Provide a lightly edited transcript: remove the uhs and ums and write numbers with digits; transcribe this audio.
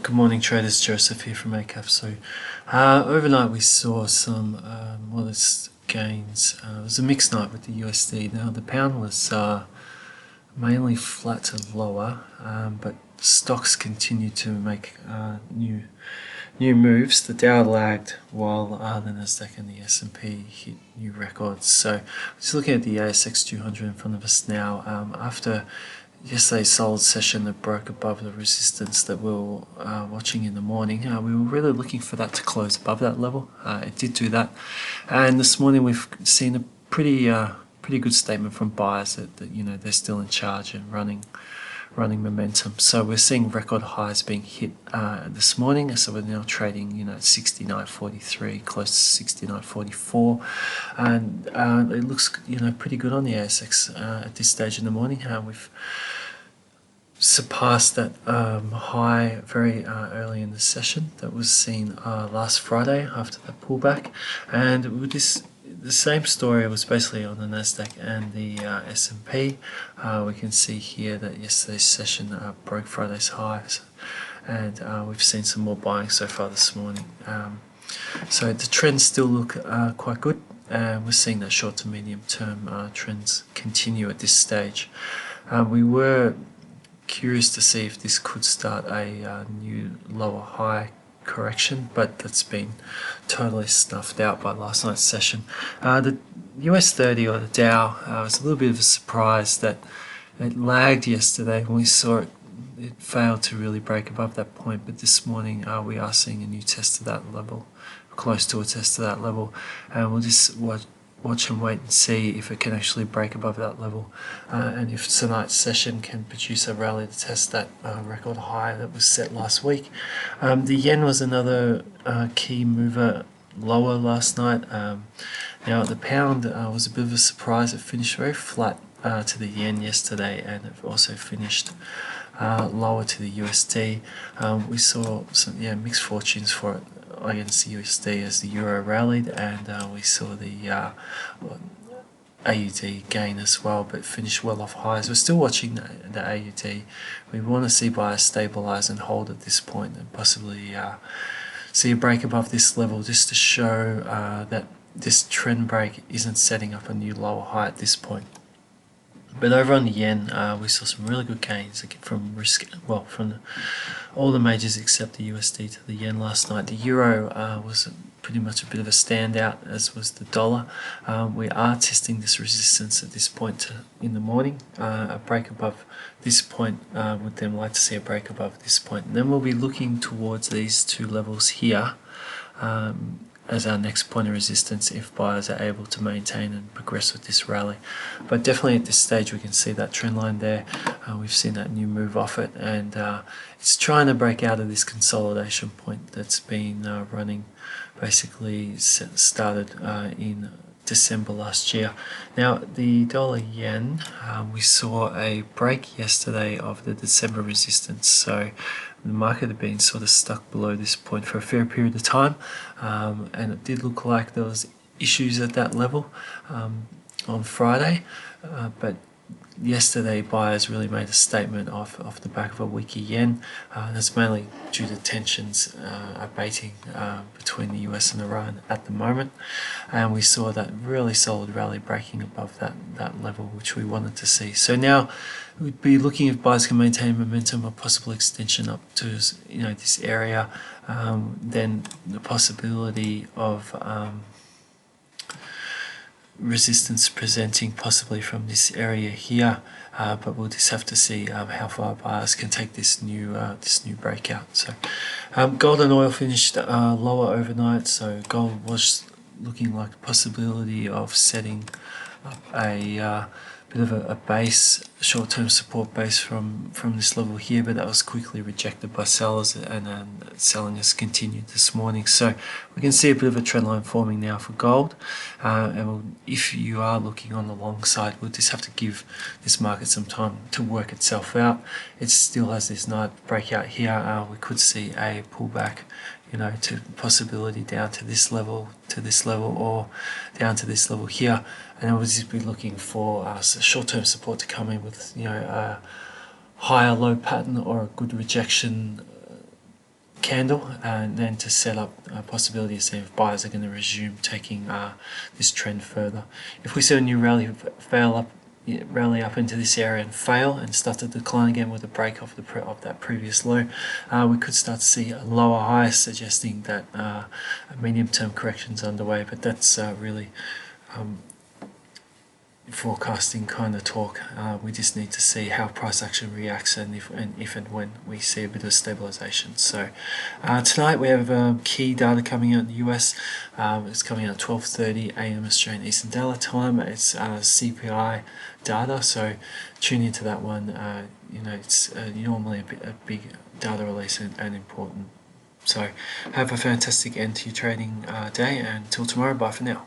Good morning traders, Joseph here from Eightcap. So overnight we saw some modest gains. It was a mixed night with the USD. Now the pound was mainly flat to lower, but stocks continued to make new moves. The Dow lagged while the Nasdaq and the S&P hit new records. So just looking at the ASX200 in front of us now, after yesterday's solid session that broke above the resistance that we were watching in the morning, we were really looking for that to close above that level. It did do that, and this morning we've seen a pretty good statement from buyers that they're still in charge and running momentum. So we're seeing record highs being hit this morning. So we're now trading at 69.43, close to 69.44, and it looks pretty good on the ASX at this stage in the morning. We've surpassed that high very early in the session that was seen last Friday after that pullback, and with this. The same story was basically on the Nasdaq and the S&P. We can see here that yesterday's session broke Friday's highs, and we've seen some more buying so far this morning. So the trends still look quite good, and we're seeing that short to medium term trends continue at this stage. We were curious to see if this could start a new lower high correction, but that's been totally snuffed out by last night's session. The US 30 or the Dow was a little bit of a surprise that it lagged yesterday. When we saw it failed to really break above that point, but this morning we are seeing a new test to that level, close to a test to that level, and we'll just watch and wait and see if it can actually break above that level, and if tonight's session can produce a rally to test that record high that was set last week. The yen was another key mover lower last night. Now the pound was a bit of a surprise. It finished very flat to the yen yesterday, and it also finished lower to the USD. We saw some mixed fortunes for it against the USD as the euro rallied, and we saw the AUD gain as well, but finished well off highs. We're still watching the AUD. We want to see buyers stabilize and hold at this point, and possibly see a break above this level just to show that this trend break isn't setting up a new lower high at this point. But over on the yen, we saw some really good gains from all the majors except the USD to the yen last night. The euro was pretty much a bit of a standout, as was the dollar. We are testing this resistance at this point in the morning. A break above this point, would then like to see a break above this point. And then we'll be looking towards these two levels here as our next point of resistance if buyers are able to maintain and progress with this rally. But definitely at this stage we can see that trend line there. We've seen that new move off it, and it's trying to break out of this consolidation point that's been running, basically started in December last year. Now the dollar yen, we saw a break yesterday of the December resistance, so the market had been sort of stuck below this point for a fair period of time, and it did look like there was issues at that level on Friday, but yesterday buyers really made a statement off the back of a weaker yen. That's mainly due to tensions abating between the US and Iran at the moment, and we saw that really solid rally breaking above that level which we wanted to see. So now we'd be looking if buyers can maintain momentum, a possible extension up to this area, then the possibility of resistance presenting possibly from this area here, but we'll just have to see how far buyers can take this new breakout. So gold and oil finished lower overnight, so gold was looking like a possibility of setting up a bit of a base, short-term support base from this level here, but that was quickly rejected by sellers, and selling has continued this morning. So we can see a bit of a trend line forming now for gold, and if you are looking on the long side, we'll just have to give this market some time to work itself out. It still has this nice breakout here. We could see a pullback to possibility down to this level, or down to this level here, and then we'll just be looking for short-term support to come in with a higher low pattern or a good rejection candle, and then to set up a possibility to see if buyers are going to resume taking this trend further. If we see a new rally up into this area and fail and start to decline again with a break off that previous low, we could start to see a lower high, suggesting that a medium-term correction is underway. But that's really forecasting kind of talk. We just need to see how price action reacts, and if and when we see a bit of stabilization. So tonight we have key data coming out in the US. It's coming out at 12:30 a.m. Australian Eastern Daylight Time. It's CPI data, so tune into that one. It's normally a big data release and important. So have a fantastic end to your trading day, and until tomorrow, bye for now.